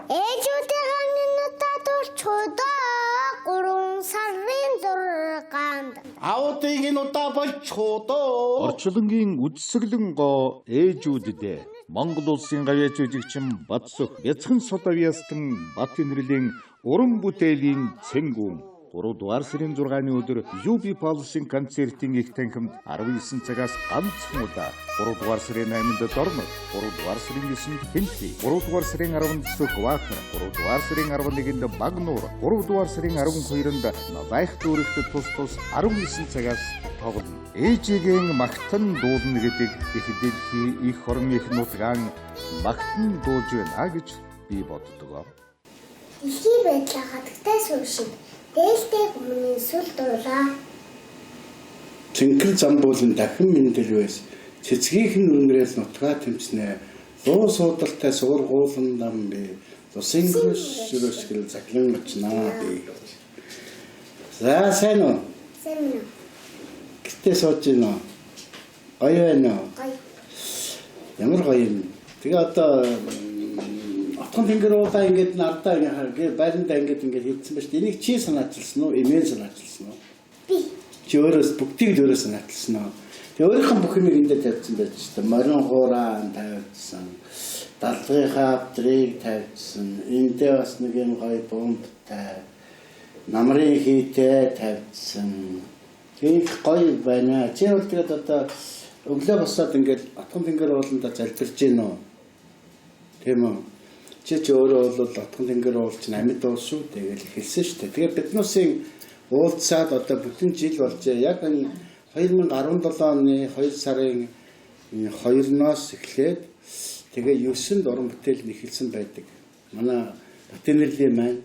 ээжүүдийн нутаад чудаа 3 сарын 6-нд аудын удаа болчихоо. Орчлонгийн үдсгэлэн гоо ээжүүддээ Монгол улсын гавьяа жүжигчин Бацөх Бяцхан Содовьястан бат инэрлийн уран бүтээлийн цэнгүүн 3 дугаар сарын 6-ны өдөр UB Pulse-ийн концертын их танхимд 19 цагаас ганцхан удаа 3 дугаар сарын 8-нд Дорнод, 3 дугаар сарын 9-нд Хинтли, 3 дугаар сарын 10-нд Сүхбаатар, 3 дугаар сарын 11-нд Багнуур, 3 дугаар сарын 12-нд Навайх дүүрэгт тус 19 цагаас тоглоно. Ээжигийн магтан дуулна гэдэг их дэлхий их орон их нутгаан магтан дуулж байна гэж би боддог. Дэлхийн байдлаа хатагтай сув шиг дээлтэй хүмүүний сүл дуулаа. Цэнгэл зам болон дахин мэндэл байс. Цэцгийнхэн өнгөрөөс нутгаа тэмцнэ. Луу суудалтай сургуулан нам би. Тусын шүршгэл заглан очнаа би. За сайн уу? Сайн уу? Гэтэ сууж гинөө. Гоё байна уу? Гоё. Ямар гоё юм. Тэгээ одоо отхон тэнгэр уулаа ингээд надаа ингээд байранда ингээд хийцэн байж. Энийг чи санаачилсан уу? Эмээ санаачилсан уу? Би. Чи өөрөөс бүгдийг өөрөө санаачилсан уу? Тэгээ өөрийнхөө бүх юмыг эндээ тавьсан байж та. Морин хураан тавьсан. Далдгынхаа авдрыг тавьсан. Эндээ бас нэг юм гоё бомбтай. Намрын хийтэй тавьсан. Их гоё байна. Чи бол тэгээд одоо өглөө босоод ингээд отхон тэнгэр ууланда залбирж гин үү? Тийм үү? Чи өөрөө бол отхон тэнгэр уул чинь амьд уул шүү дээ гэж хэлсэн шүү дээ. Тэгээд биднүүсийн уулзаад одоо бүтэн жил болжээ. Яг энэ 2017 оны 2 сарын 2-ноос эхлээд тэгээ 9-нд уран бүтээл нэхэлсэн байдаг. Манай Батэнэрлийн маань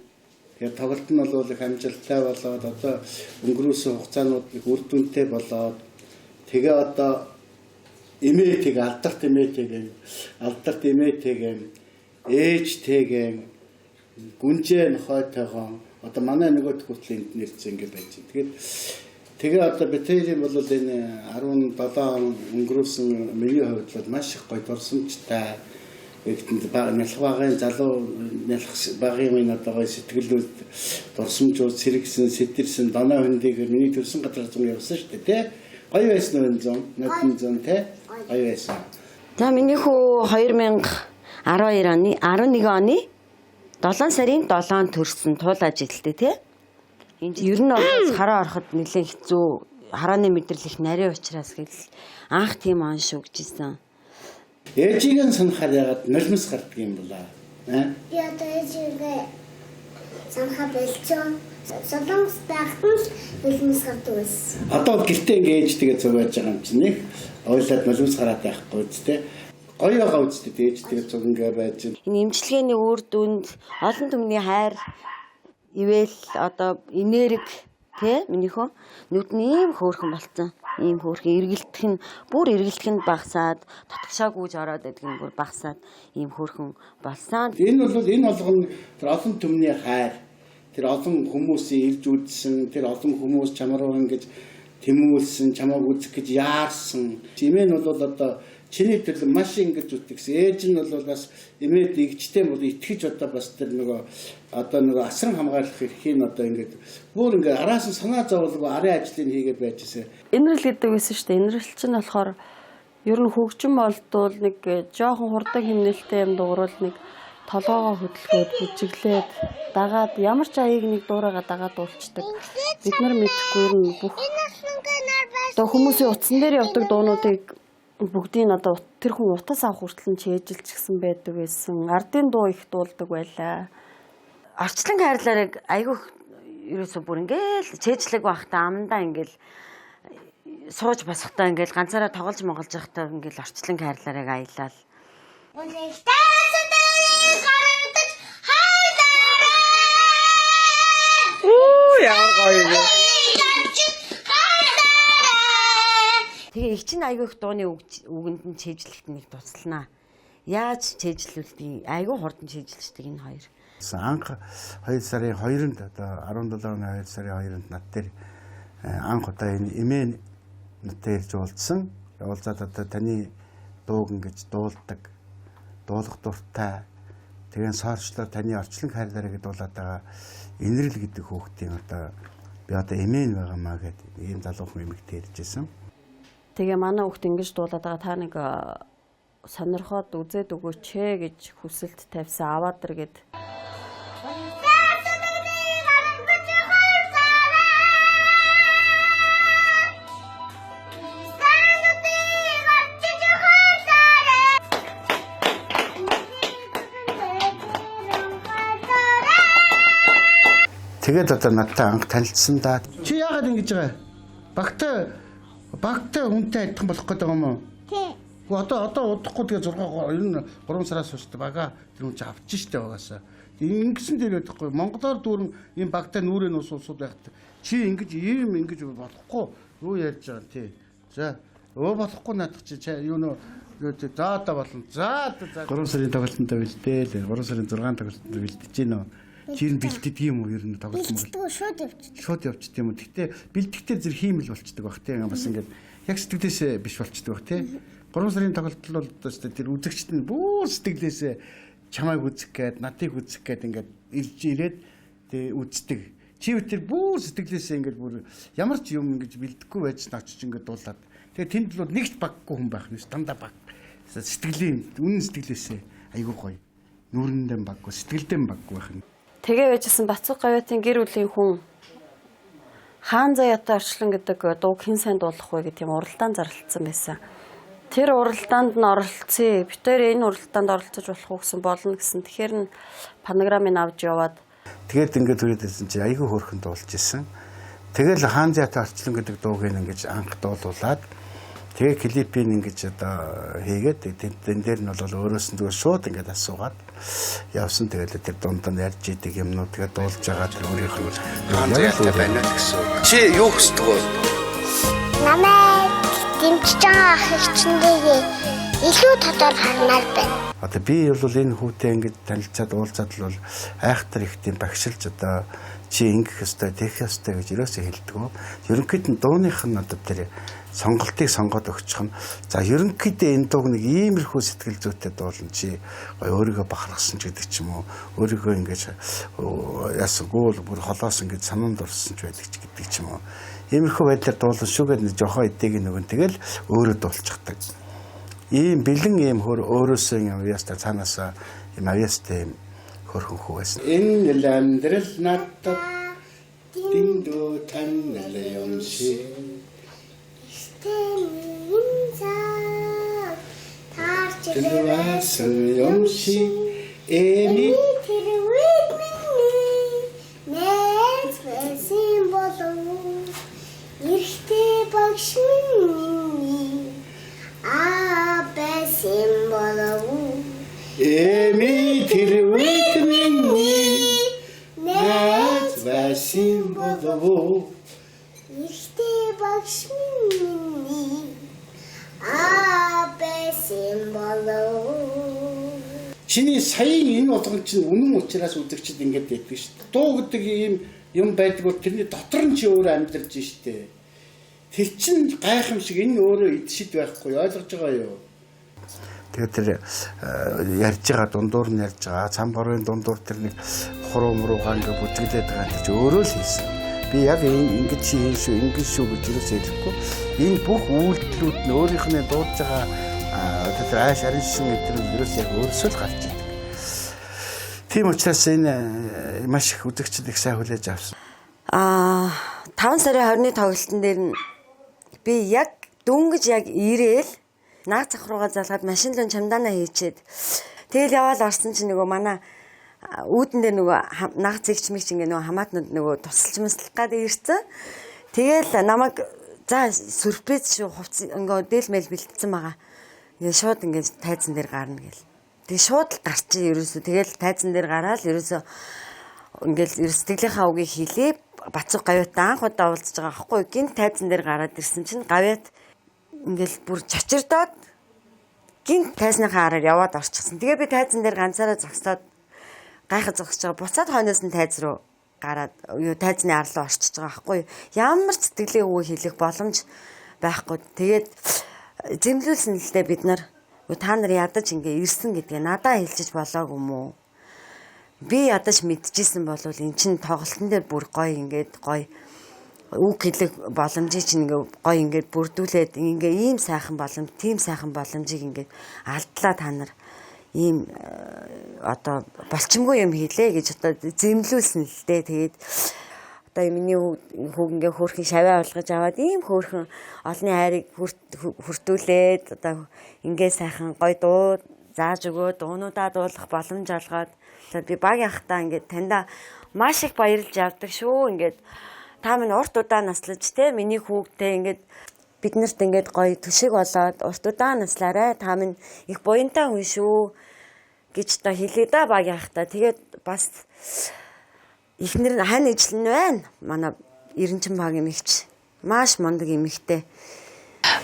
тэгээд тоглолт нь бол их амжилттай болоод одоо өнгөрөөсөн хугацаанууд их үр дүнтэй болоод тэгээ одоо эмээтэйг алдарт эмээтэйг ээжтэйгээ гүнжээ нохойтойгоо одоо манай нөгөөд хүртэл энд нэрцэн ингэ байж байна. Тэгээ одоо Батэрийн бол энэ 17 он өнгөрөөсөн миний хувьд бол маш их гоё дурсамжтай нэгтэнд нялхбагийн залуу нялх багийн минь одоо гоё сэтгэлүүд дурсамжууд сэргсэн сэтэрсэн доноо хөндийгээр миний төрсөн газар зам явсан шүү дээ тий. Гоё байсан уу энэ зам? Нотын зам тий. Гоё байсан. За миний хүү 2011 оны 7 сарын 7-нд төрсөн туул ажилттай тий. Энд ер нь бол хараа ороход нэлээд хэцүү харааны мэдрэл их нарийн учраас гэл анх тийм он шүгжсэн. Ээжийг нь санахаар ягаад нулимс гардаг юм болоо? Би одоо ээжигээ санахаа болчихсон. Солонгос байхад л нулимс гардаг байсан. Одоо гэртээ ингээ ээжтэйгээ зуг байж байгаа юм чинь нэг ойлаад нулимс гараад байхгүй үстэй. Гоё байгаа үстэй ээжтэйгээ зуг ингээ байж. Энэ эмчилгээний үр дүнд олон түмний хайр ивэл одоо энерги тий минийхөө нүд нь ийм хөөрхөн болцсон. Ийм хөөрхөн эргэлтэх нь багасаад татгшаа гүйж ороод байдаг нь бүр багасаад ийм хөөрхөн болсон. Энэ болгоно тэр олон түмний хайр. Тэр олон хүмүүсийн ирж үзсэн, тэр олон хүмүүс чамруу ингэж тэмүүлсэн, чамааг үзэх гэж яарсан. Эмээ нь бол одоо чиний төлөө маш ингэж үтгэсэн. Ээж нь бол бас эмээд игчтэй бол итгэж одоо бас тэр нөгөө одоо нөгөө асран хамгаалах эрхийг одоо ингэж бүр ингэ араас нь санаа зовлого арын ажлыг хийгээд байжсэн. Инрэл гэдэг байсан шүү дээ. Инрэл чинь болохоор ер нь хөгжим болдвол нэг жоохон хурдан хэмнэлттэй юм дуурал нэг толгоогоо хөдөлгөөд бүжиглээд дагаад ямар ч аяыг нэг дуурайгаа дагаад уулцдаг. Бид нар мэдхгүй ер нь бүх одоо хүмүүсийн утсан дээр явдаг дуунуудыг бүгдийг одоо тэр хүн утас авах хүртэл чэйжилчихсэн байдаг байсан. Ардын дуу их дуулдаг байлаа. Орчлон хайрлаарыг айгүй ерөөсөө бүр ингээл чэйжлэг байхдаа амандаа ингээл сууж босохдоо ингээл ганцаараа тоглож монголж байхдаа ингээл орчлон хайрлаарыг аялал. Тэгээ их чинь айгүй их дууны үгэнд нь чэйжлэхт нэг тусланаа. Яаж чэйжлүүлдэг? Айгүй хурдан чэйжлэждэг энэ хоёр. Анх 2 сарын 2-нд одоо 17 оны 2 сарын 2-нд над дээр анх удаа энэ эмээ надтай ирж уулзсан. Уулзаад одоо таны дууг ингэж дуулдаг, дуулах дуртай, Тэгээд саарчлаар таны орчлон хайрлаарай гэдээ болоод байгаа инэрл гэдэг хүүхдийн одоо би одоо эмээн байгаамаа гэдэг ийм залуухан эмэгтэй ярьжсэн. Тэгээ манай хүүхд ингэж дуулаад байгаа та нэг сонирхоод үзээд өгөөч гэж хүсэлт тавьсан аваад ир гэд. Тэгээд одоо надтай анх танилцсан да. Чи яагаад ингэж байгаа? Багтай хүнтэй адилхан болох гэдэг юм уу? Тий. Одоо удахгүй тэгээ 3 сараас хойш бага тэр хүн чи авчих штэ багасаа. Ингэсэн дээр ядахгүй Монголоор дүүрэн ийм багтай нүрээ нусууд байхад чи ингэж болохгүй юу ярьж байгаа тий. За болохгүй наадах чи юу нөө заада болно. За 3 сарын тоглолтонд бэлдээл 3 сарын 6 тоглолтонд бэлдэж гинөө. Чи бэлддэг юм уу ер нь тоглолт юм бол? Шууд явчихдаг юм уу? Гэхдээ бэлдэхдээ зэрэг хиймэл болчдөг баг тийм бас ингээд яг сэтгэлээсээ биш болчдөг баг тийм. 3 сарын тоглолт бол тэр үзэгчд нь бүр сэтгэлээсээ чамайг үзэх гээд надыг үзэх гээд ингээд ирж ирээд тэг үздэг. Чи тэр бүр сэтгэлээсээ ингээд бүр ямар ч юм ингэж бэлдэхгүй байж очиж ингээд дуулаад. Тэгээ тэнд бол нэгт баггүй хүн байх нь дандаа баг. Сэтгэлийн үнэн сэтгэлээсээ айгүй гоё. Нүрэндээ баггүй, сэтгэлдээ баггүй байх нь. Тэгээ байжсэн Бацуг Говьятын гэр бүлийн хүн Хаан Заяатай орчлон гэдэг дууг хэн сайн дуулах вэ гэх тийм уралдаан зарлалцсан байсан. Тэр уралдаанд нь оролцъё. Бид тэр энэ уралдаанд оролцож болох уу гэсэн болно гэсэн. Тэгэхээр нь панограмыг авч яваад тэгээд ингээд түрээдсэн чи айгүй хөөрхөн дуулж исэн. Тэгэл Хаан Заяатай орчлон гэдэг дууг ингэж анх дуулуулад тэгээ клипийг ингэж одоо хийгээд тэн дээр нь бол өөрөөс нь зүгээр шууд ингэж асуугаад явсан. Тэгээд тэр дундаа ярьж идэг юмнууд тэгээд дуулж байгаа тэр өөрийнхөө Хаан Заяатай байна гэсэн. Чи юу хүсдэг вэ? Намайг дэмжиж байгаа ах эгчнээ илүү татвар харнаар байна. Одоо би бол энэ хүүтэй ингэж танилцаад уулзаад л айхтар их тийм багшилж одоо чи ингэх ёстой, тэгэх ёстой гэж ерөөсөө хэлдэг. Ерөнхийд нь дууных нь одоо тэр сонголтыг сонгоод өгчих нь. За ерөнхийдөө энэ дууг нэг иймэрхүү сэтгэл зүйтэй дуулна чи өөрийгөө бахархсан ч гэдэг ч юм уу. Өөрийгөө ингэж ясгуул бүр холоос ингэж санаанд орсон ч байдаг ч гэдэг ч юм уу. Иймэрхүү байдлаар дуулсан шүүгээд нэг жоохон эдэг нэгэн тэгэл өөрөө дуулчихдаг. Ийм бэлэн ийм өөрөөсөө юм ястаа цаанаасаа юм авьяастай юм хөрхөн хүү байсан. Энэ амьдрал надад дэндүү танил юм шиг тэрвасан юм шиг эми тэрвэд минь нэс байсан болов ихтэй багш минь байсан болов эми тэрвэд минь нэс байсан болов ихтэй багш минь байсан болов. чиний саяын энэ болгон чинь үнэн учраас үзэгчд ингэж яддаг шүү дээ. Дуу гэдэг ийм юм байдаг бол тэрний дотор нь чи өөрөө амьдарч шүү дээ. Тэр чинь гайхамшиг энэ өөрөө идшид байхгүй ойлгож байгаа юу? Тэгээд тэр ярьж байгаа дундуур нь ярьж байгаа цам борын дундуур тэр нэг хуруу муруугаа ингэ бүжиглээд байгаа чи өөрөө л хийсэн. Би яг ингэж чи хийн шүү ингэж шүү гэж юусээ хэлэхгүй. Энэ бүх үйлдэлүүд нь өөрийнх нь дуудаж байгаа тэр ааш ариншин гэдэг нь юус яг өөрөөсөө л гарч идэг. Тийм учраас энэ маш их үзэгчд их сайн хүлээж авсан. 5 сарын 20-ны тоглолтын дээр нь би яг дөнгөж яг ирээл наад зах руугаа залгаад машин лон чамдаанаа хийчээд тэгэл яваал орсон чинь нөгөө манай үүдэн дээр нөгөө наад зэгч мэгч ингээ нөгөө хамаатнууд нөгөө тусалж мэслэх гээд ирсэн. Тэгэл намайг за сүрприз шүү хувц ингээ дээлмэл бэлдсэн байгаа. Ингээ шууд ингээ тайзан дээр гарна гэл. Тэгээ шууд л гарчих ерөөсөө тэгэл тайзан дээр гараад ерөөсөө ингээл сэтгэлийнхаа үгийг хэлээ. Бацуг Говьяттай анх удаа уулзж байгаа аахгүй гинт тайзан дээр гараад ирсэн чинь Говьят ингээл бүр чочирдоод гинт тайзныхаа араар яваад орчихсон. Тэгээ би тайзан дээр ганцаараа зогсоод гайхаж зогсож байгаа. Буцаад хойноос нь тайз руу гараад юу тайзны ар руу орчиж байгаа аахгүй. Ямар ч сэтгэлийн үг хэлэх боломж байхгүй. Тэгээд зэмлүүлсэн л дээ бид нар. Та нар ядаж ингээ ирсэн гэдгээ надаа хэлчих болоог юм уу? би ядаж мэдчихсэн бол эн чин тоглолтын дээр бүр гоё ингээд гоё үг хэлэх боломжийг чинь ингээ гоё ингээд бүрдүүлээд ингээ ийм сайхан боломж, тийм сайхан боломжийг ингээ алдлаа та нар ийм одоо болчмгүй юм хийлээ гэж одоо зэмлүүлсэн л дээ. Тэгээд одоо миний хүүг ингээ хөөрхөн шаваа болгож аваад ийм хөөрхөн олны хайрыг хүртүүлээд одоо ингээ сайхан гоё дуу зааж өгөө дуунуудаа дуулах боломж олгоод би баг яхахтаа ингээд таньда маш их баярлж явдаг шүү. Ингээд та минь урт удаан наслаж те миний хүүгтэй ингээд биднэрт ингээд гоё төшиг болоод урт удаан наслаарай. Та минь их буянтай хүн шүү гэж та хэлээ да баг яхахтаа. Тэгээд бас ихнэр нь хань ижил нь байна. Манай Эренчин баг эмэгч маш мундаг эмэгтэй.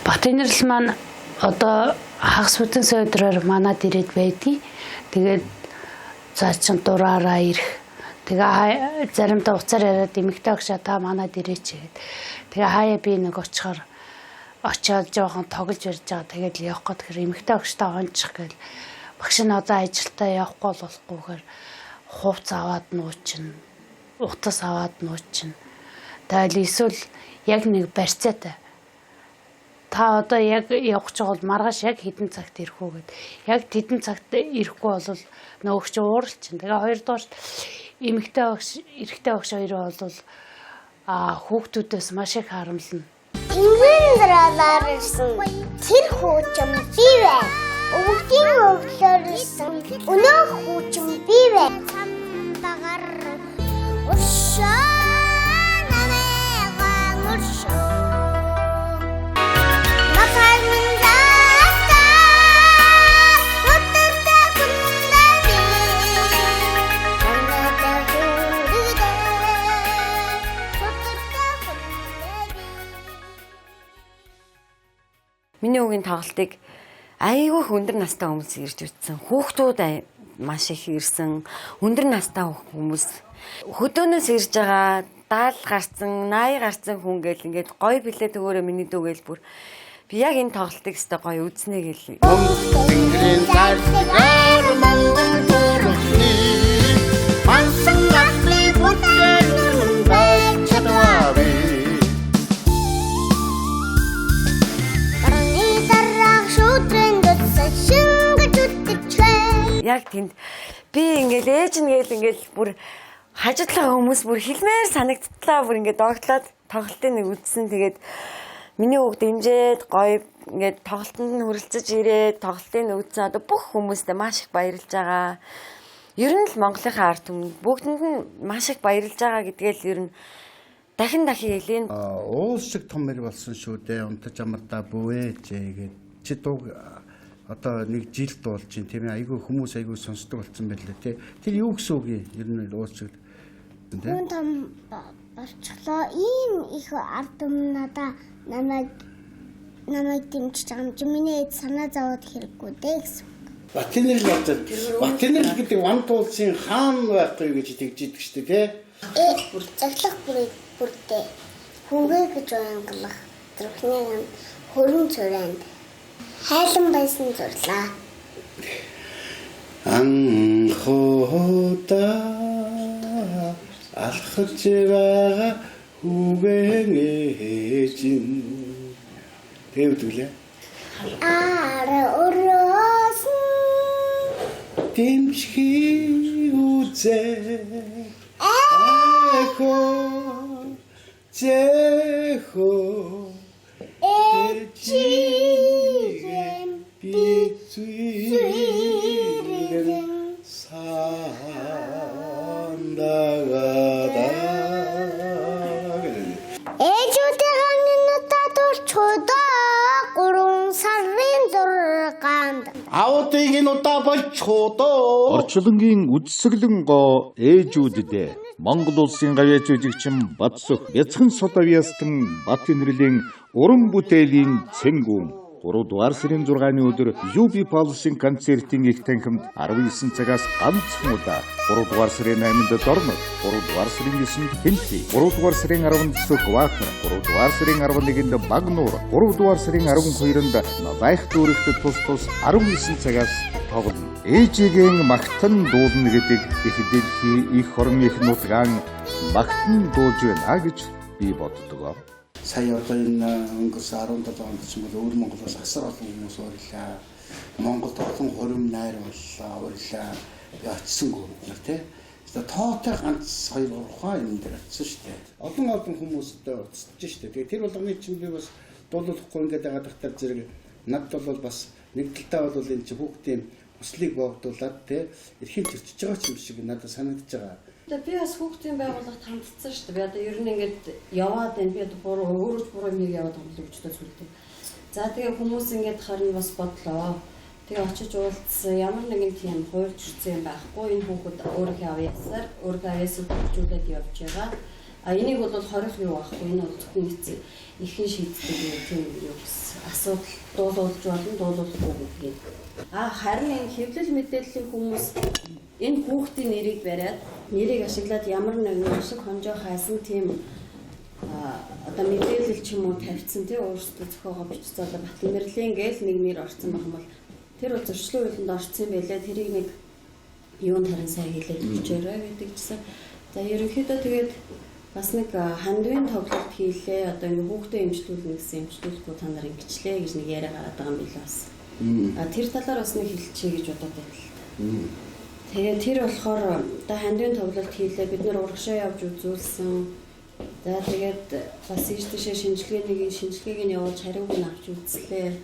Батэнэрл маань одоо хагас бүтэн сойдроор манад ирээд байдгийг. Тэгээд за чин дураараа ирэх. Тэгээ заримдаа уцаар яриад эмэгтэй агшаа та манад ирээч гэгээд. Тэгээ хаяа би нэг очоод жоохон тоглож барьж байгаа. Тэгээд л явах гээд тэгэхээр эмэгтэй агштай онцчих гээл. Багш нь одоо ажилдаа явахгүй болохгүйгээр хувц аваад нуучин, утас аваад нуучин. Тэгэл эсвэл яг нэг барьцаатай. Та одоо яг явах гэж бол маргааш яг хэдэн цагт ирэх үү гэд. Яг хэдэн цагт ирэхгүй бол нөгөөч ууралчин. Тэгээ хоёрдугаар эмэгтэй багш, эрэгтэй багш хоёроо бол хүүхдүүдээс маш их харамлна. Тэнгэрийн дараалаар ирсэн тэр хүүчм би бай. Өвгдийн өглөөр ирсэн өнөө хүүчм би бай. Багар уршаа намайга уршаа. Миний үгийн тоглолтыг айгүй өндөр настай хүмүүс ирж үзсэн. Хүүхдүүд маш их ирсэн. Өндөр настай хүмүүс хөдөөнөөс ирж байгаа 70 гарцсан, 80 гарцсан хүн гэл ингээд гоё билээ төгөөрөө миний дүүгээл бүр би яг энэ тоглолтыг өстой гоё үзнэ гэл. Тэнгэрийн зарцгаар монгол төрхний мансан гахны бүтээн байж чадварыг. Яг тэнд би ингээл ээж нэгэл ингээл бүр хажуудлага хүмүүс бүр хилмээр санагдтлаа бүр ингээд догтлоод тоглолтын нэг үдсэн. Тэгээд миний хүүхд дэмжээд гоё ингээд тоглолтод нь хүрэлцэж ирээд тоглолтын үдсэн одоо бүх хүмүүстээ маш их баярлж байгаа. Ер нь л Монголынхаа ард түмэнд бүгдэнд нь маш их баярлж байгаа гэдгээл ер нь дахин хэлээн. Уус шиг том мэр болсон шүү дээ. Унтаж амардаа бүвэж гээд чи дуу одоо нэг жил болж чинь тийм ээ айгүй хүмүүс айгүй сонсдог болсон байлаа тий. Тэр юу гэсэн үг юм? Ер нь уус шиг Хүн том болчихлоо. Ийм их ард түмэн надаа намайг дэмжиж байгаа юм чи миний эд санаа зовоод хэрэггүй дээ гэсэн. Батэнэрл гэдэг ван туулсын хаан байхгүй гэж тэгж идэг шүү дээ тий. Бүр цаглах бүрдээ. Хүүгээ гэж уянгалах. Тэрхний хөрөн цорайнд хайлан байсан зурлаа. Анхота алхаж байгаа хүүгэн ээжин тэгвэл Ара өрөөс дэмжих үзээ эхо зэхо эчигэм бицүрэн сандагада ээжүүдийн ханинуудад урчудаа 3 сарын 6-нд аудыг нь удаа болчихоо. Орчлонгийн үдсгэлэн гоо ээжүүддээ Монгол улсын гавьяа жүжигчин Батсөх Бяцхан Содовьястан Батэнэрлийн уран бүтээлийн цэнгүүн 3 дугаар сарын 6-ны өдөр UB Palace-ын концертын их танхимд 19 цагаас ганцхан удаа 3 дугаар сарын 8-нд Дорнод, 3 дугаар сарын 9-нд Хэнти, 3 дугаар сарын 10-нд Сүхбаатар, 3 дугаар сарын 11-нд Багнуур, 3 дугаар сарын 12-нд Навайх дүүрэгт тус 19 цагаас тоглоно. ээжигийн магтан дуулна гэдэг их дэлхий их орон их нутгаан магтан дуулж байна гэж би боддог. Сая одоо энэ өнгөрсөн 17 онд ч юм бол өвөр Монголоос асар олон хүмүүс урлаа. Монголд олон хурим найр боллоо, урлаа. Очсонгүй нар тий. Тоотой ганц 2-3 ухаан юм дээр очсон шүү дээ. Олон хүмүүстэй уулзж шүү дээ. Тэгээ тэр болгоны чинь би бас дуулахгүй ингээд байгаа дахтар зэрэг надад бол бас нэг талдаа бол энэ чи хүүхдийн хүслийг богдуулаад тий эрхийн төрчж байгаа юм шиг надад санагдаж байгаа. Би бас хүүхдийн байгууллагт хамтдсан шүү дээ. Би одоо ер нь ингээд яваад байна. Би одоо өөрөө нэг яваад тоглох өчтөө сүлдээ. За тэгээ хүмүүс ингээд харин бас бодлоо. Тэгээ очиж уулзсан ямар нэгэн тийм хуульч ирсэн юм байхгүй. Энэ хүүхэд өөрийнхөө авьяасаар хөгжүүлээд явж байгаа. А энийг бол хорих юу байхгүй. Энэ бол зөвхөн ихэн шийддэг тийм юу гэсэн асуудал дуулуулж болно, дуулуулахгүй гэх. Харин энэ хэвлэл мэдээллийн хүмүүс энэ хүүхдийн нэрийг бариад нэрийг ашиглаад ямар нэгэн өшиг хонжоо хайсан тийм одоо мэдээлэл ч юм уу тавьсан тий өөрсдөө зохиогоо бичсэн одоо Батнэрлийн гээл нэг нэр орсон байх юм бол тэр бол зөрчлийн хуулинд орсон юм байлаа тэрийг нэг юунд харин сайн хэлээд өгчөөрэй гэдэг чсэн. За ерөнхийдөө тэгээд бас нэг хандвын тоглолт хийлээ одоо ингэ хүүхдээ эмчлүүлнэ гэсэн эмчлүүлэхгүй та нар ингэчлээ гэж нэг яриа гараад байгаа юм билээ бас. Тэр талаар бас нэг хэлчихье гэж бодоод байна. Тэгээд тэр болохоор одоо хандвын тоглолт хийлээ бид нэр урагшаа явж үзүүлсэн. За тэгээд бас ийш тийшээ шинжилгээг нь явуулж хариуг нь авч үзлээ.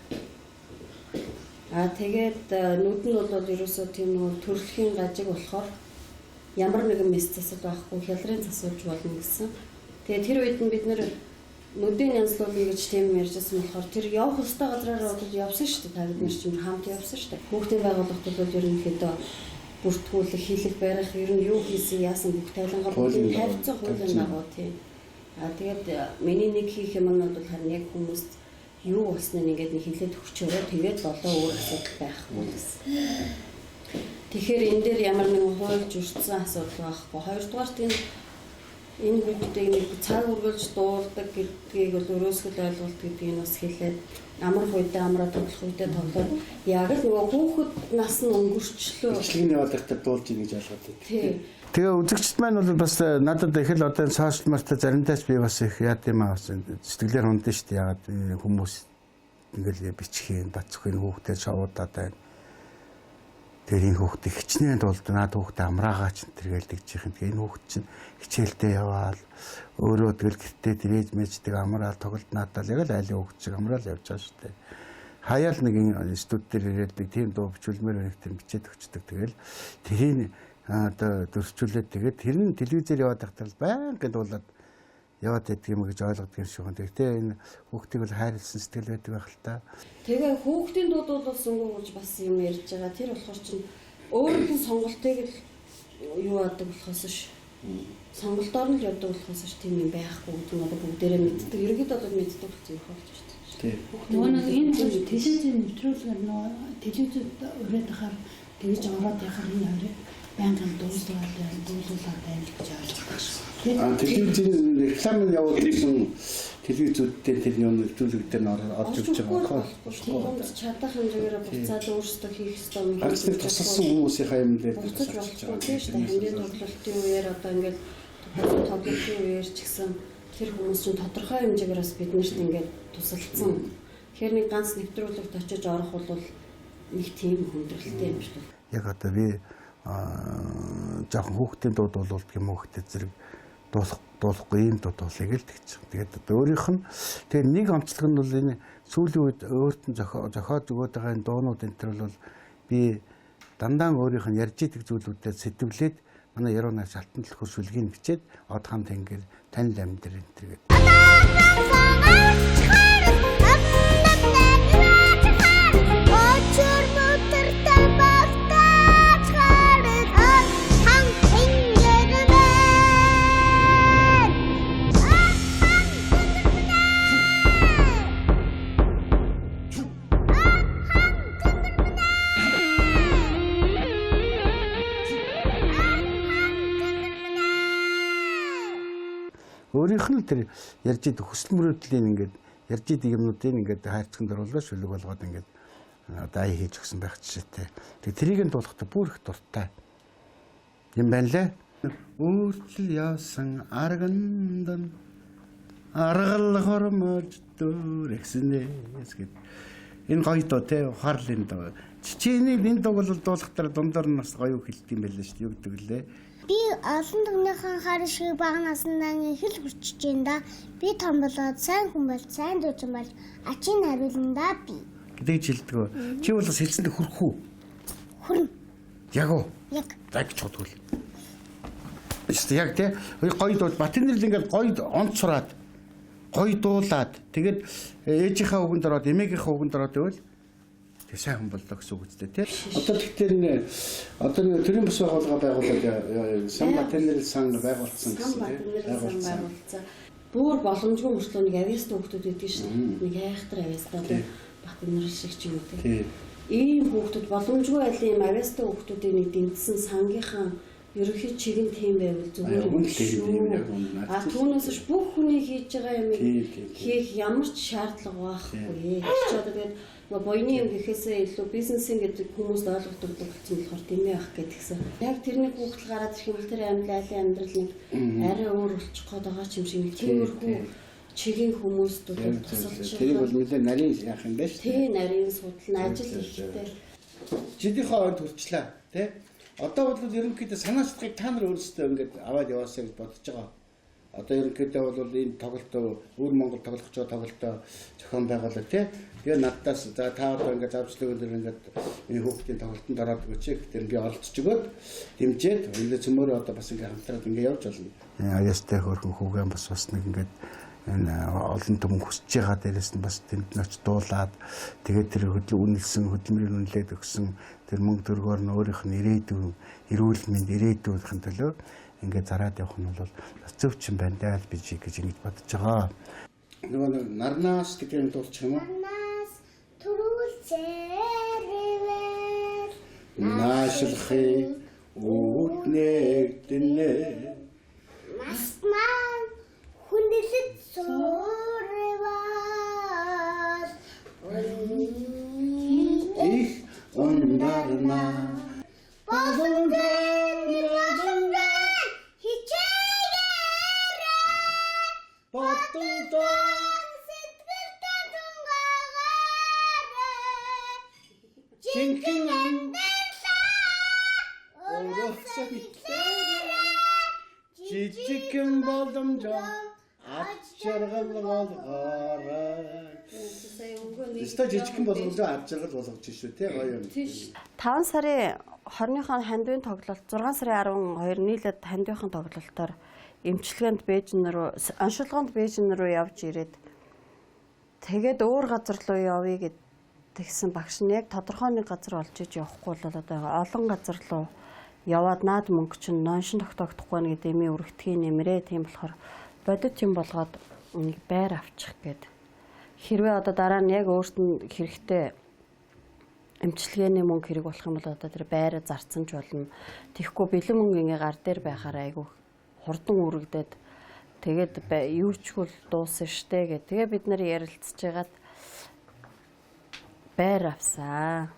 Тэгээд нүд нь бол ерөөсөө тийм нэг төрөлхийн гажиг болохоор ямар нэгэн мэс засал байхгүй хялрын засуулж болно гэсэн. Тэгээд тэр үед нь бид нэр нүдийн янзлуулъя гэж тийм ярьжсэн болохоор тэр явах хөстэй газраараа бол явсан шүү дээ. Та бид нар чинь хамт явсан шүү дээ. Хүүхдийн байгууллагт бол ерөнхийдөө бүртгүүлэх, хийлэх, барих ер нь юу хийсэн, яасан бүх тайлангаар бүгд тавьсан хуулийн дагуу тийм. Тэгээд миний нэг хийх юм нь бол харин яг хүмүүст юу болсныг ингээд нэг хэлээд өгчөөрөө тэгээд болоо өөр асуудал байхгүй гэсэн. Тэгэхээр энэ дээр ямар нэгэн хуульч өртсөн асуудал байхгүй. Хоёрдугаарт энэ хүүхдийг нэг цаг үргэлж дуулдаг гэдгийг бол өрөөсгөл ойлголт гэдгийг нь бас хэлээд амар хуйтай амраа тоглох үедээ тоглоод яг л нөгөө хүүхэд нас нь өнгөрчлөө. Бичлэгийн яваадахтаа дуулж ийн гэж ойлгоод тийм. Тэгээ үзэгчд маань бол бас надад их л одоо сошиал медиа заримдаа би бас их яа гэм аа сэтгэлээр хундсан шүү дээ. Ягаад хүмүүс ингээл бичих юм бацх энэ хүүхдээ шавуудаад байна. Тэр энэ хүүхдээ хичнээн тулд наад хүүхдээ амраагаа ч тэргээл дэгж юм. Тэгээ энэ хүүхд чинь хичээлдээ яваал өөрөө тэгэл гэртээ тэрэж мэждэг амраал тоглолт наадал яг л айлын хүүхд шиг амраал явж байгаа шүү дээ. Хаяал нэг студ дээр ирээд би тийм дуу бичүүлмээр байх тэр бичээд өгчдөг. Тэгэл тэрийг одоо дөрвчүүлээд тэгээд тэр нь телевизээр яваад байхдаа байнга дуулаад яваад байдаг юм гэж ойлгодог юм шиг байна. Тэгтээ энэ хүүхдийг бол хайрлсан сэтгэл байдаг байх л та. Тэгээ хүүхдийн дууд бол сонгоолж бас юм ярьж байгаа. Тэр болохоор чинь өөрийнхөө сонголтыг л юу яадаг болохоос ш. Сонголтоор нь л явдаг болохоос ш тийм юм байхгүй гэдэг нь бүгдээрээ мэддэг. Ерөнхийдөө бол мэддэг болсон юм болж байна. Тийм. Нөгөө энэ телевизийн нэвтрүүлгээр нөгөө телевизэд өрөөд ахаар тэгж ороод яхаар энэ хоёрыг байнгын дуулуулаад байна гэж ойлгож телевизийн реклам явуулсан телевизүүдтэй тэр юм нэвтрүүлэг дээр орж ирж байгаа байхгүй. Чадах хэмжээгээр буцаад өөрсдөө хийх ёстой юм. Ажлыг тусалсан хүмүүсийнхаа юм дээр буцаж болохгүй тийм шүү дээ. Хэмжээ тоглолтын үеэр одоо ингээд тоглолтын үеэр ч гэсэн тэр хүмүүс чинь тодорхой хэмжээгээр бас биднэрт ингээд тусалсан. Тэгэхээр нэг ганц нэвтрүүлэгт очиж орох бол нэг тийм хүндрэлтэй юм шүү дээ. Яг одоо би жоохон хүүхдийн дуу дуулуулдаг юм хүүхдэд зэрэг дуулахгүй ийм дуу дуулыг л тэгж. Тэгээд одоо өөрийнх нь тэгээд нэг онцлог нь бол энэ сүүлийн үед өөрт нь зохиож өгöd байгаа энэ дуунууд энэ төр бол би дандаа өөрийнх нь ярьж идэг зүйлүүдэд сэтвлээд манай яруу найз Алтан Түлхүүр шүлгийг бичээд од хамт ингээд танил амьдэр энэ төр гэдэг. Өөрийнх нь тэр ярьж идэг хүсэл мөрөөдлийн ингээд ярьж идэг юмнуудыг ингээд хайрцагт оруулаад шүлэг болгоод ингээд дай хийж өгсөн байх жишээтэй. Тэгээ трийг нь дуулахдаа бүр их дуртай юм байна лээ. Өөрчлөл яасан арганд аргал хормож дөрэгснээс гэд. Энэ гоё доо те ухаарлын доо. Чичээний энэ дууг бол дуулахтаар дундаар нь бас гоё хэлт юм байлаа шүү дээ. Юу гэдэг лээ. Би олон түмнийхэн хар шиг бага наснаа хэл хүрчиж байна да. Би том болоод сайн хүн бол сайн дуучин бол ачийн хариулна да би. Гэдэг жилдэг. Чи бол бас хэлсэндээ хүрх үү? Хүрнэ. Яг уу? Яг. Яг чодгол. Эсвэл яг те гоё дуу Батнэрл ингээд гоё онц сураад гоё дуулаад тэгээд ээжийнхээ үгэнд ороод эмээгийнхээ үгэнд ороод байвал тэг сайн хүн боллоо гэсэн үг үстэй те. Одоо тэгтэр нэ одоо төрийн бас байгууллага байгуулаад сан Батнэрл сан байгуулсан гэсэн байгуулсан. Бүр боломжгүй мөртлөө нэг авьяастай хүмүүс байдаг шүү дээ. Нэг хайхтар авьяастай Батнэрл шиг ч юм уу те. Ийм хүмүүс боломжгүй айлын юм авьяастай хүмүүсийн нэг дэмжсэн сангийнхаа ерөнхий чиглэн тийм байвал зүгээр юм шүү. Түүнээс ч бүх хүний хийж байгаа юм хийх ямар ч шаардлага байхгүй. Чи одоо тэгээд боёны юм гэхээсээ илүү бизнесийн гэдэг хүмүүст ойлгодог болсон болохоор тийм байх гэдгсэн. Яг тэрний хүүхдэл гараад ирэх юм бол тэр амьдрал нэг арай өөр болчих гээд байгаа юм шиг нэг тиймэрхүү чигийн хүмүүст тусалж байгаа. Тэр бол нэлээд нарийн яах юм бэ шүү. Тийм нарийн судлал ажил ихтэй. Жидийнхээ ойд хүрчлээ тий. Одоо бол ерөнхийдөө санаачлагыг та нар өөрсдөө ингээд аваад яваасаа гэж бодож байгаа. Одоо ерөнхийдөө бол энэ тоглолтоо өвөр Монгол тоглох ч тоглолтоо зохион байгуулалт тий. Тэгээ надаас за та одоо ингээд завчлаг өндөр ингээд энэ хүүхдийн тоглолтод ороод өгөөч гэхээр би оролцож өгөөд дэмжиж энэ цөмөрөө одоо бас ингээд хамтраад ингээд явж болно. Аяастай хөрхөн хүүгэн бас нэг ингээд энэ олон том хүсэж байгаа дээрээс нь бас тэнд ноч дуулаад тэгээд тэр үнэлсэн хөдөлмөрийн үнэлээд өгсөн тэр мөнгө төгрөгөөр нь өөрийнх нь ирээдүйн эрүүл мэнд ирээдүйнхэн төлөө ингээд зараад явах нь бол бас зөв ч юм байна даа би гэж ингэж бодож байгаа. Нөгөө нарнаас гэдэг юм дуулчих юм уу? Нарнаас төрүүлсээрээ наашлахыг үүднэгдэнэ. Масман хүндэсэд суурвал их ондарна Босонгэн хичээгээрээ Батуутан сэтгэлдээ тунгаагаараа жинхэнэ амьдралаа өрөөсөө жижигхэн боломжоо ач жаргал болгоорой. Эсвэл жижигхэн боломжоо ач жаргал болгож шүү тий гоё юм. 5 сарын 20-ны хандвын тоглолт 6 сарын 12 нийлээд хандвынхаа тоглолтоор эмчилгээнд Бээжин руу оншилгоонд Бээжин руу явж ирээд тэгээд өөр газар руу явъя гэдгсэн багш нь яг тодорхой нэг газар олж иж явахгүй бол одоо олон газар руу яваад наад мөнгө чинь ноншин тогтоогдохгүй нэг дэмий өргөтгий нэмрээ тийм болохоор бодит юм болгоод нэг байр авчих гээд хэрвээ одоо дараа нь яг өөрт нь хэрэгтэй эмчилгээний мөнгө хэрэг болох юм бол одоо тэр байраа зарцсан ч болно. Тэгэхгүй бэлэн мөнгө ингээ гар дээр байхаар айгүй хурдан үрэгдээд тэгээд юу ч хөл дууссан штэ гэх. Тэгээ бид нар ярилцж байгаад байр авсаа.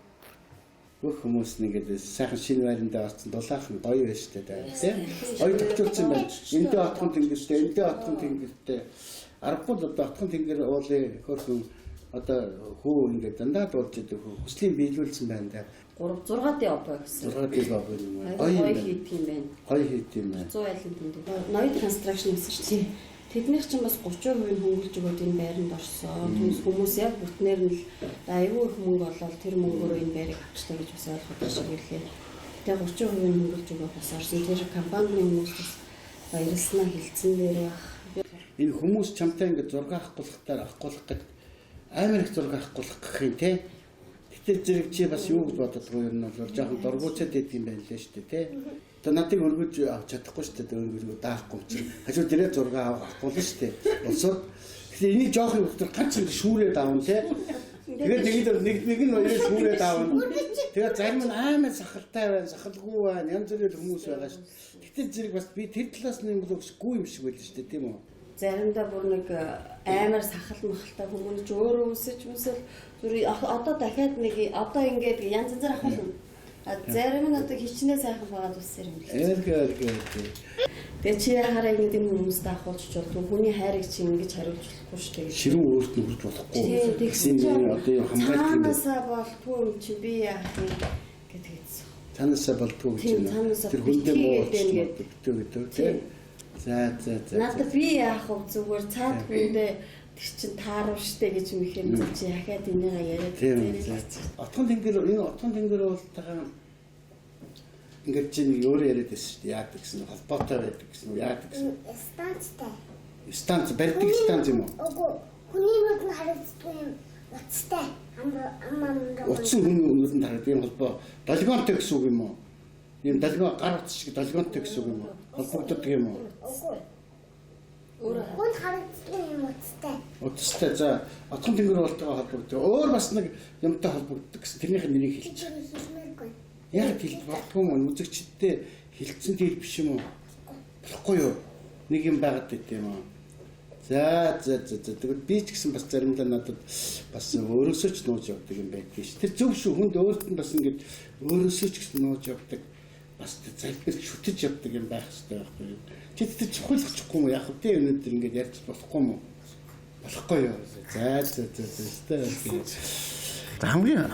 Бүх хүмүүс нэгээд сайхан шинэ байрандаа орсон дулаахан гоё байж штэ тийм. Гоё төвчүүлсэн байна. Эндээ отхон тэнгэртэй, эндээ отхон тэнгэртэй. Аргагүй л одоо отхон тэнгэр уулын хөрхөн одоо хүү ингээд дандаа дуулж идэг хүслийн биелүүлсэн байна да. 3-6 дэ обоо гэсэн. 6 дэ обоо юм байна. Гоё хийдэг юм байна. Гоё хийдэг юм байна. 100 айлын тэнд. Ноёд констракшн гэсэн чинь тэднийх чинь бас 30% нь хөнгөлж өгөөд энэ байранд орсон. Түүнээс хүмүүс яг бүтнээр нь л аюул их мөнгө олоод тэр мөнгөөр энэ байрыг авчлаа гэж бас ойлгоод байгаа шиг ирлээ. Тэгээ 30% нь хөнгөлж өгөөд бас орсон. Тэр компанийн хүмүүс бас баярлснаа хэлсэн дээр баг. Энэ хүмүүс чамтай ингээд зураг авахгүйх гэдэг амар их зураг авахгүйх гэх юм те. Тэгтээ зэрэг чи бас юу гэж боддгоо ер нь бол жоохон дургуцаад идэг юм байна лээ шүү дээ те. Одоо надыг өргөж авч чадахгүй шүү дээ өргөж даахгүй чи. Хажуу дээрээ зураг авахгүй л шүү дээ. Болсоо тэгэхээр энийг жоохон өгтөр ганц ингэ шүүрээд аавн те. Тэгээд нэг нь хоёроо шүүрээд аавн. Тэгээд зарим нь амар сахалтай байна, сахалгүй байна. Янз бүрийн хүмүүс байгаа шүү. Тэгтээ зэрэг бас би тэр талаас нь юм боловсгүй юм шиг байл шүү дээ тийм үү. заримдаа бүр нэг амар сахал махалтай хүмүүж өөрөө үсэж мүсэл зүр одоо дахиад нэг одоо ингээд янз янзаар ахуулна. Зарим нь одоо хичнээн сайхан байгаад үсээр юм. Тэгээ чи хараа ингэ тийм хүмүүст ахуулж болов хүний хайрыг чи ингэж хариулж болохгүй шүү дээ. Ширүүн өөрт нь хүрч болохгүй. Тэгсэн чинь одоо юм хамгаалт юм. Танасаа болтгүй юм чи би яах юм гэдэг хэлсэн. Танасаа болтгүй гэж байна. Тэр хүндээ мууч гэдэг тийм. За. Надад би яах вэ зүгээр цаад хүндээ тэр чин таарав штэ гэж юм ихээр чи яхаад энийгээ яриад тийм. Отгон тэнгэр энэ отгон тэнгэр уултайгаа ингээд чинь өөрөө яриад байсан шүү дээ. Яадаг гэсэн холбоотой байдаг гэсэн үү? Яадаг гэсэн. Станцтай. Станц барьдаг станц юм уу? Үгүй хүний нүд нь харагддаг юм. Уцтай. Аммаа. Утсан хүний нүдэнд харагддаг юм холбоо. Долгионтой гэсэн үг юм уу? Ийм долгион гар утас шиг долгионтой гэсэн үг юм уу? Холбогддог юм уу? Үгүй. Хүн харагддаг юм уцтай. Утастай за отгон тэнгэр уултайгаа холбогддог. Өөр бас нэг юмтай холбогддог гэсэн тэрнийх нь нэрийг хэлчих. Хэлмээргүй. Яг хэлж болохгүй юм үзэгчдээ хилцэн тэл биш юм уу? Болохгүй юу? Нэг юм байгаад байт юм аа. За. Тэгвэл би ч гэсэн бас заримдаа надад бас өөрөөсөө ч нууж явдаг юм байдаг ш. Тэр зөв шүү хүнд өөрт нь бас ингэж өөрөөсөө ч гэсэн нууж явдаг. Бас залбир шүтэж явдаг юм байх хэрэгтэй байхгүй юу? Чи тэр чухалчихгүй юм яах вэ? Өнөөдөр ингэж ярьж болохгүй юм уу? Болохгүй юу? За. Хамгийн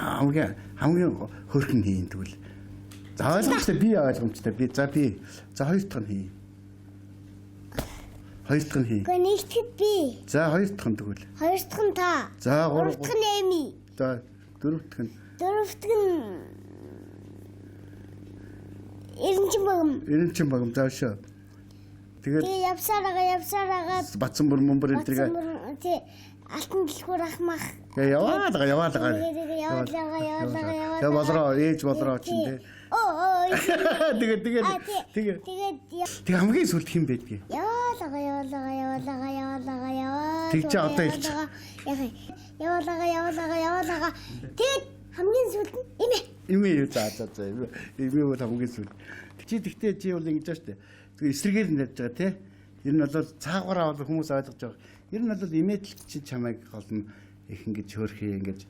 хөрхөн хийн тэгвэл. За ойлгомжтой би ойлгомжтой би за хоёр дахь нь хий. Хоёр дахь нь хий. Гэхдээ нэгтгэд би. За хоёр дахь нь тэгвэл. Хоёр дахь нь та. За Гурав дахь нь Эми. За дөрөв дахь нь. Дөрөв дахь нь Эренчин багам заашаа. Тэгээд явсараа бацсан бүр энтрийг тий алтан дэлгүүр ахмах. яваад. Яваалаа. Болроо ээж болроо чинь тий. Тэгээд хамгийн сүлд хэм байдгийг. Яваалаа. Тэг чи одоо хэлж. Яваалаа. Тэгээд хамгийн сүлд нь Имээ за. Имээ бол хамгийн сүлд. Тэгтээ чи бол ингэж штэ. Эсрэгээр нь ярьж байгаа тий. Ер нь бол цаагаараа бол хүмүүс ойлгож байгаа. Ер нь бол имэдл чи чамайг голно их ингэж хөөрхий ингэж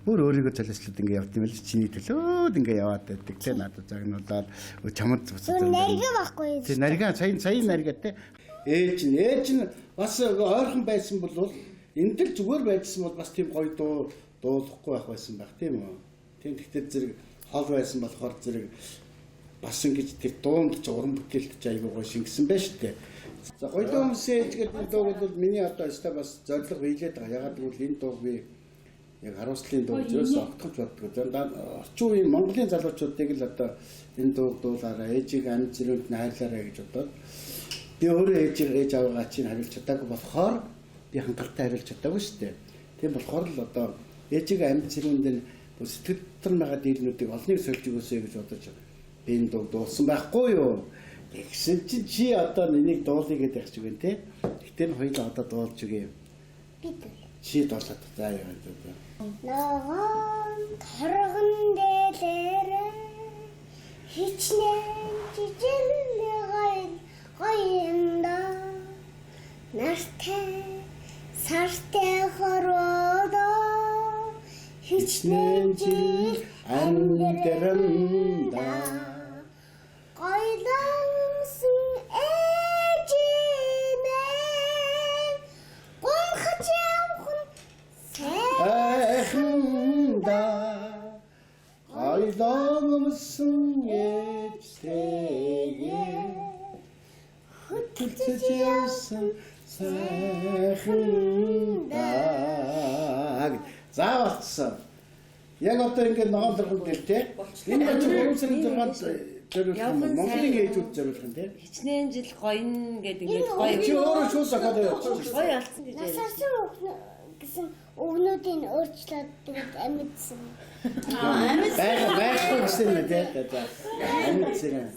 бүр өөрийгөө залслаад ингэ явд юм л чиний төлөөд ингэ яваад байдаг тий. Надад загнуулаад чамд буцаад. Нарга байхгүй. Тий нарга сайн нарга тий. Ээж нь бас ойрхон байсан бол энэ төр зүгээр байсан бол бас тийм гоё дуулахгүй байх байсан байх тийм үү. Тийм тэгтээ зэрэг хол байсан болохоор зэрэг бас ингэж тэр дуунд ч уран бүтээлт ч айгүй гоё шингэсэн байж тээ. За гоё хүмүүсээ гэдэг дуу бол миний одоо өстой бас зориг биелээд байгаа. Ягаад гэвэл энэ дуу би яг харуулслын дуу зөөс огтгож боддог. Орчин үеийн Монголын залуучуудыг л одоо энэ дуу дуулаараа ээжийг амь зэрэгт нь хайрлаарай гэж бодоод би өөрөө ээж аваагаа чинь хариулж чадаагүй болохоор би хангалттай хариулж чадаагүй шүү дээ. Тийм болохоор л одоо ээжийг амь зэрэгт нь сэтгэл дотор байгаа дийлнүүдийг олныг сольж өгөөсэй гэж бодож би энэ дуу дуулсан байхгүй юу? Тэгсэн чи одоо нэнийг дуулъя гэдэг яах ч үгүй те. Гэтэ хоёулаа одоо дуулж өгье. Би чи дуулаад за яа гэдэг. Ногоон торгон дээлэр хичнээн жижиг гойнда нартай сартай хорводо хичнээн жижиг амьдрамда гойлонсон ээжинээ гонхож явхан сайханда гойлонсон ээжтэйгээ хөтлөж явсан сайханда заавалсан. Яг одоо ингээд ногоон дөрвөн дээр те. Энэ бол хүмүүсийн зургаад зориулсан Монголын ээжүүд зориулсан те. Хичнээн жил гоён гэдэг ингээд гоё. Чи өөрөө шууд сахаад гоё алдсан гэж ярьж. насарсан гэсэн өвнүүдийн өөрчлөлт тэгээд амьдсан. Байхгүй гэсэн юм те. Амьдсан.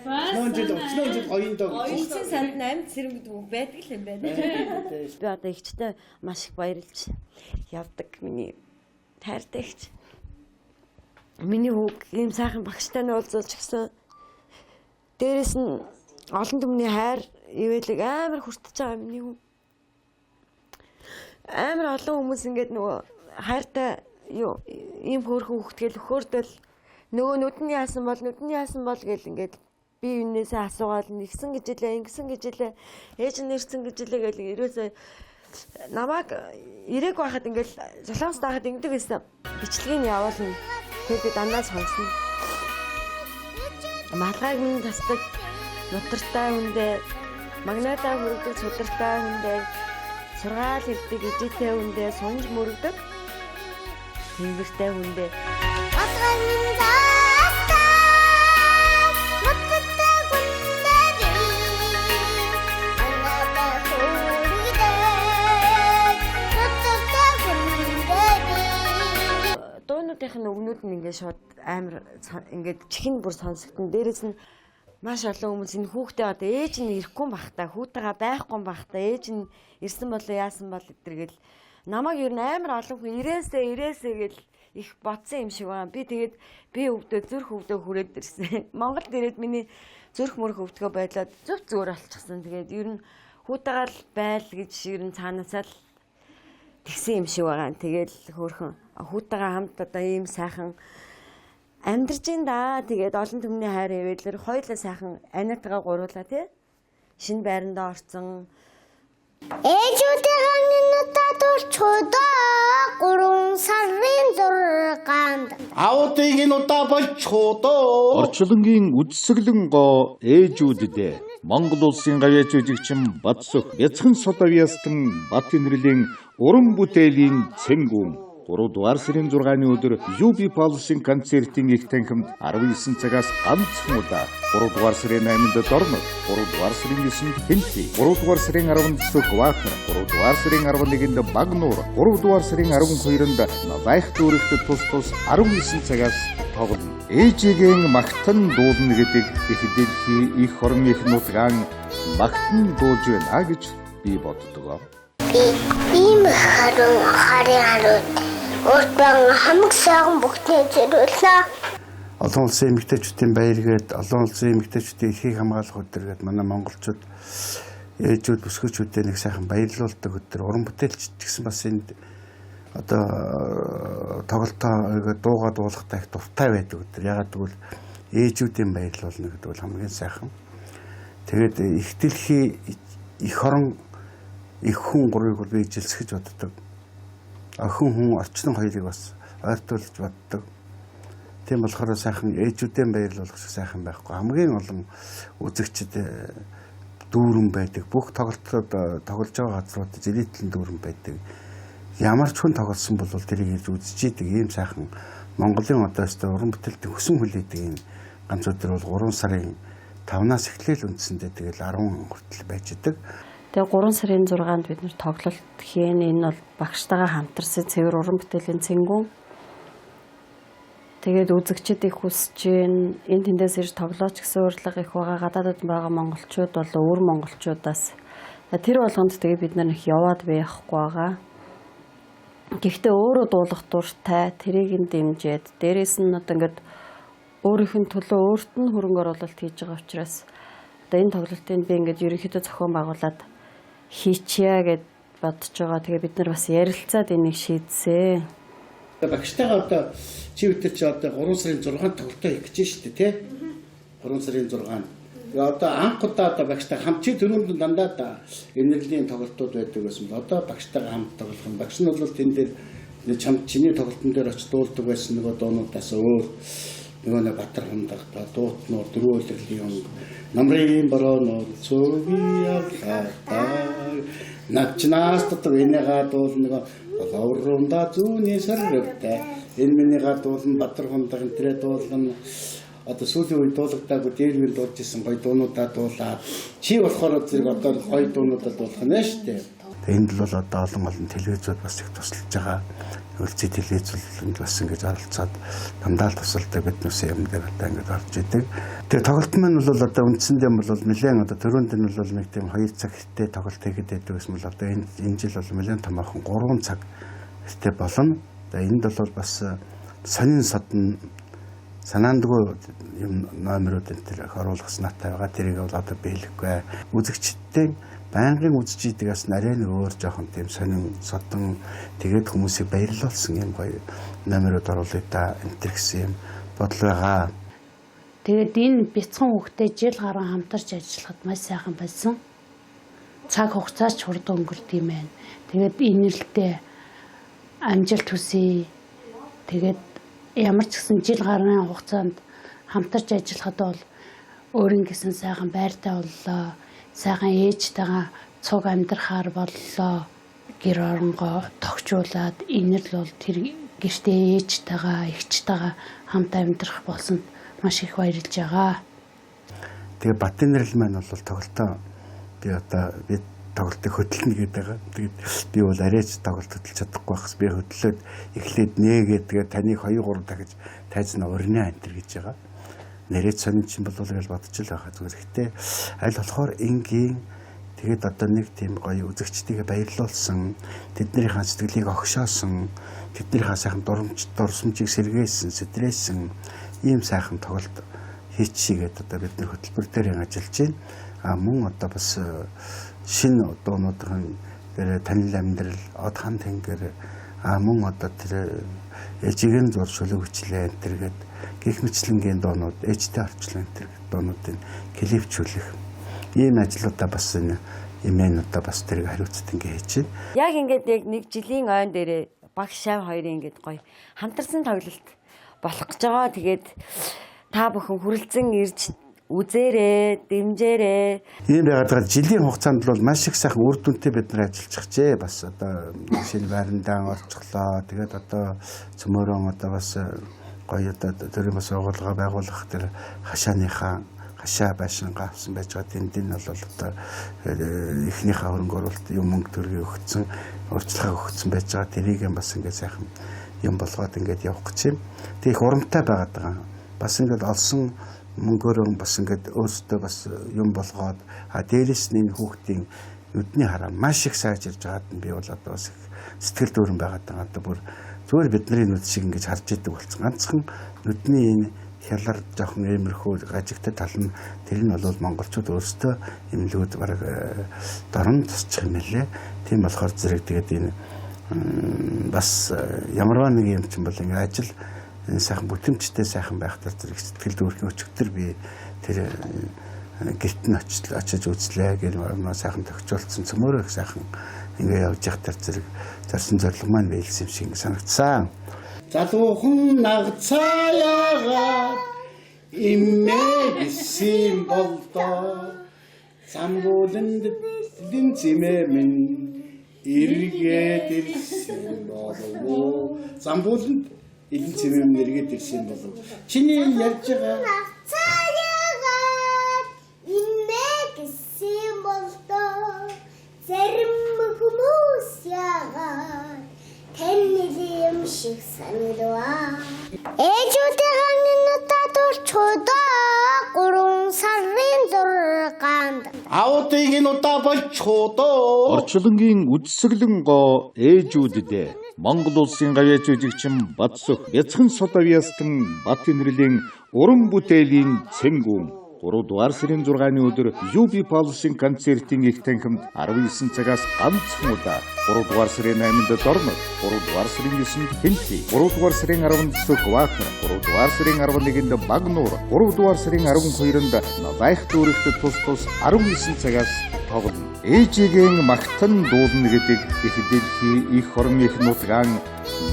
Өчнөө жил гоён доо. Оюутны санд амьд сэрэг гэдэг үг байдаг л юм байна. Би одоо ихчтэй маш их баярлж явдаг миний тайртай ихч. Миний хүүг ийм сайхан багштай нь уулзуулж гисэн. Дээрээс нь олон түмний хайр ивэлэг амар хүртэж байгаа юм нэг амар олон хүмүүс ингээд нөгөө хайртай юу ийм хөөрхөн хөвгтгөл өхөөрдөл нөгөө нүдний яасан бол гэл ингээд би юунээсээ асуугаад нэгсэн гэж илээ ингэсэн гэж илээ ээж нэрсэн гэж илээ гэл ерөөсөө намайг ирээг байхад ингээд солонгост байхад ингэдэг гэсэн бичлэгийг явуулна тэгээд дандаа сонсно малгайг минь тасдаг нутартай хүндээ магнатаа хүрдэг судартай хүндээ сургаал хэлдэг ижитэй хүндээ сунж мөрөгдөг тэнгэртэй хүндээ дуунуудын өгнүүд нь ингээд шууд амар ингээд чихэн бүр сонсогдсон. Дээрээс нь маш олон хүмүүс энэ хүүхдээ одоо ээж нь ирэхгүй бахта хүүтэйгээ байхгүй бахта ээж нь ирсэн болоо яасан бол гэдэргээл намайг ер нь амар олон хүн ирээсээ гэл их бодсон юм шиг байна. Би тэгээд би өвдөө зүрх өвдөө хүрээд ирсэн. Монголд ирээд миний зүрх мөрх өвдгөө байдлаад зөв зүгээр болчихсон. Тэгээд ер нь хүүтэйгээ л байл гэж ер нь цаанаасаа л тэгсэн юм шиг байгаа. Тэгэл хөөрхөн хүүтэйгээ хамт одоо ийм сайхан амьдарч ин да. Тэгээд олон түмний хайр хэвэлэр хоёулаа сайхан аниатгаа гуруулаа тий. Шинэ байрандаа орсон. Ээжүүдийн минутад болчихдоо 3 сарын 6-нд. Аудыг нь удаа болчихдоо. Орчлонгийн үдсгэлэн гоо ээжүүддээ Монгол улсын гавьяа жүжигчин Батсөх Бяцхан Содовьястан бат инэрлийн уран бүтээлийн цэнгүүн 3 дугаар сарын 6-ны өдөр UB Pulse-ийн концертын их танхимд 19 цагаас ганцхан удаа 3 дугаар сарын 8-нд Дорнод, 3 дугаар сарын 9-нд Хинти, 3 дугаар сарын 10-нд Сүхбаатар, 3 дугаар сарын 11-нд Багнуур, 3 дугаар сарын 12-нд Навайх дүүрэгт тус 19 цагаас тоглоно. Ээжигийн магтан дуулна гэдэг их дэлхий их орны их нутгаан магтан дуулж байна гэж би боддог. Ийм харин Уртбан хамаг сайхан бүгдээ зэрүүлээ. Олон улсын эмэгтэйчүүдийн баяргээд олон улсын эмэгтэйчүүдийн эрхийг хамгаалах өдөр гэдэг манай монголчууд ээжүүд бүсгүүчүүдээ нэг сайхан баярлуулдаг өдөр. Уран бүтээлч гэсэн бас энд одоо тоглолтоо дуугаа дуулахтай их дуртай байдаг өдөр. Ягаад гэвэл ээжүүдийн баярлуулна гэдэг бол хамгийн сайхан. Тэгээд их дэлхий их орон их хүн гурыг бол би жилсгэж боддог. Охин хүн орчин хоёрыг бас ойртуулж боддог. Тийм болохоор сайхан ээжүүдэн баярлуулах шиг сайхан байхгүй. Хамгийн олон үзэгчд дүүрэн байдаг. Бүх тоглолтод тоглож байгаа газрууд зэритлэн дүүрэн байдаг. Ямар ч хүн тоглосон бол тэрийг ирж үзэж идэг ийм сайхан Монголын одоо өстө уран бүтээлтэй хөсөн хүлээдэг ийм ганц өдөр бол 3 сарын 5-наас эхлээл үндсэндээ тэгэл 10 хүртэл байж идэг. Тэгээ 3 сарын 6-нд бид нэр тоглолт хийн. Энэ бол багштайгаа хамтарсан цэвэр уран бүтээлийн цэнгүүн. Тэгээд үзэгчид их хүсэж байна. Энэ тэндээс ирж тоглооч гэсэн урилга их байгаа. Гадаадд байгаа монголчууд бол өөр монголчуудаас тэр болгонд тэгээ бид нар их яваад байхгүй байгаа. Гэхдээ өөрөө дуулах дуртай, тэрийг нь дэмжиж, дээрээс нь одоо ингээд өөрийнх нь төлөө өөрт нь хөрөнгө оруулалт хийж байгаа учраас одоо энэ тоглолтыг би ингээд ерөнхийдөө зохион байгуулад хийчихье гэд бодож байгаа. Тэгээ бид нар бас ярилцаад энийг шийдсэн. Багштайгаа одоо чи өтер чи одоо 3 сарын 6-нд тоглолтоо хийх гэж шүү дээ тий. 3 сарын 6-нд. Тэгээ одоо анхудаа одоо багштай хамт чи түрүүнд дандаа энерлийн тоглолтууд байдаг байсан бол одоо багштайгаа хамт тоглох юм. Багш нь бол тэн дээр чамд чиний тоглолтын дээр очиж дуулдаг байсан нөгөө доонуудаас өөр нөгөө нэг Батар хундаг дуутнууд дөрвөлглийн юм. Намрын бороо цогиа начнаас дотор энэгаа дуулна лаврунда зүүний сарвтай энэ минийга дуулна Батар хундаг энэ дуулна одоо сүүлийн үед дуулагдаагүй дээрмийн дуулж исэн гоё дуунуудаа дуулаад чи болохоор зэрэг одоо гоё дуунуудаа дуулах нь шүү дээ. Энд л бол одоо олон телевизүүд бас их тусалж байгаа. Үлций телевизүүд бас ингэж оролцоод дандаа л тусалдаг биднээс юм дээр одоо ингэж орж идэг. Тэгээ тоглолт маань бол одоо үндсэндээ бол нэлээд одоо төрөнд нь бол нэг тийм 2 цаг хэрэгтэй тоглолт хийгээд байдаг гэсэн бол одоо энэ жил бол нэлээд томоохон 3 цаг хэрэгтэй болно. Тэгээ энд бол бас сонин содн санаандгүй юм номерууд энэ төр оруулах санаатай байгаа. Тэрийг бол одоо биелэхгүй. Үзэгчдийн байнгын үзэж идэгээс нарийн өөр жоохон тийм сонин содон тэгээд хүмүүсийг баярлуулсан юм гоё номерууд оруулъя та энэ төр гэсэн юм бодол байгаа. Тэгээд энэ бяцхан хүүхдээ жил гаруй хамтарч ажиллахад маш сайхан байсан. Цаг хугацаач хурдан өнгөрд юм байна. Тэгээд инээлтэй амжилт хүсье. Тэгээд ямар ч гэсэн жил гаруйн хугацаанд хамтарч ажиллахад бол өөрийн гэсэн сайхан байртай боллоо. Сайхан ээжтэйгээ цуг амьдрахаар боллоо. Гэр оронгоо тогтжуулаад инэрл бол тэр гэртээ ээжтэйгээ эгчтэйгээ хамт амьдрах болсон маш их баярлж байгаа. Тэгээ Батинэрл маань бол тоглолтоо би тоглолтыг хөдөлнө гэдэг байгаа. Тэгээд би бол арайч тоглолт хөдөлж чадахгүй байхс би хөдлөөд эхлээд нээгээд тэгээд таныг 2-3 дахиж тайзнаа урнаа энэ гэж байгаа. Нэрэт сонин чинь бол гэж бодож л байгаа зүгээр. Гэхдээ аль болохоор энгийн тэгээд одоо нэг тийм гоё үзэгчдийг баярлуулсан, тэднийхээ сэтгэлийг огшоосон, тэднийхээ сайхан дурсамжийг сэргээсэн, сэтрээсэн ийм сайхан тоглолт хийчихгээд одоо бид нар хөтөлбөр дээр ажиллаж байна. Мөн одоо бас шинэ дуунуудын танил амьдрал, од хан тэнгэр мөн одоо тэр ээжигийн зуршилг хүчлээ энэ төргээд гих мэтлэнгийн дуунууд, ээжтэй орчлон энэ дуунуудын клипчүүлэх ийм ажлуудаа бас энэ эмээнүүдээ бас тэрийг хариуцт ингэ хийж байна. Яг ингээд яг нэг жилийн ойн дээрээ багш шав хоёрын ингээд гоё хамтарсан тоглолт болох гэж байгаа. Тэгээд та бүхэн хүрэлцэн ирж үзээрэй, дэмжээрэй. Ийм байгаад жилийн хугацаанд бол маш их сайхан үр дүнтэй бид нар ажиллаж чажээ. Бас одоо шинэ байрандаа орцглоо. Тэгээд одоо цөмөрөн одоо бас гоё одоо төрийн бас байгууллага байгуулах тэр хашаа байшингаа авсан байж байгаа. Тэнд нь бол одоо эхнийхээ хөрөнгө оруулалт юм мөнгө төргий өгсөн, урьдчилгаа өгсөн байж байгаа. Тэрийг бас ингээд сайхан юм болгоод ингээд явах гэж юм. Тэг их урамтай байгаад байгаа. Бас ингээд олсон мөнгөөрөө бас ингээд өөрсдөө бас юм болгоод дээрэс нь энэ хүүхдийн нүдний хараа маш их сайж ирж байгаад нь би бол одоо бас сэтгэл дүүрэн байгаад байгаа. Одоо бүр зүгээр бидний нүд шиг ингэж харж идэг болсон. Ганцхан нүдний энэ хялар жоохон иймэрхүү гажигтай тал нь тэр нь бол монголчууд өөрсдөө эмнэлгүүд бараг дорн тусчих юм лээ. Тийм болохоор зэрэг тэгээд энэ бас ямарваа нэг юм чинь бол ингэ ажил сайхан бүтэмжтэй сайхан байх тал зэрэг сэтгэл дүүрхийн өчигдөр би тэр гэрт нь очиж үзлээ гэл сайхан төгчүүлсэн цөмөрөө их сайхан ингэ явж явах тал зэрэг зарсан зорилго маань биелсэн юм шиг санагдсан. Залуухан нагцаяагаад имээ гэсэн болдоо самбууланд дин зимэмэн эргээд ирсэн болов. Самбууланд дин зимэмэн эргээд ирсэн болов. Чиний ярьж байгаа нагцаяагаад имээ гэсэн болдоо зарим хүмүүс яагаад тэнэм шиг санагдав. Ээжүүдийн надад чудаа 3 сарын 6-нд аудыг нь удаа болчихоо. Орчлонгийн үдсгэлэн гоо ээжүүддээ Монгол улсын гавьяа жүжигчин Батсөх Бяцхан Сотовьястан Батинрэлийн уран бүтээлийн цэнгүүн 3 дугаар сарын 6-ны өдөр UB Pulse-ийн концертын их танхимд 19 цагаас ганцхан удаа 3 дугаар сарын 8-нд Дорнод, 3 дугаар сарын 9-нд Хинхи, 3 дугаар сарын 10-нд Сүхбаатар, 3 дугаар сарын 11-нд Багнуур, 3 дугаар сарын 12-нд Нобайх дүүрэгт тус 19 цагаас тоглоно. Ээжигийн магтан дуулна гэдэг их дэлхий их орон их нутгаан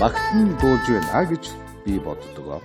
магтан дуулж байна гэж би боддог.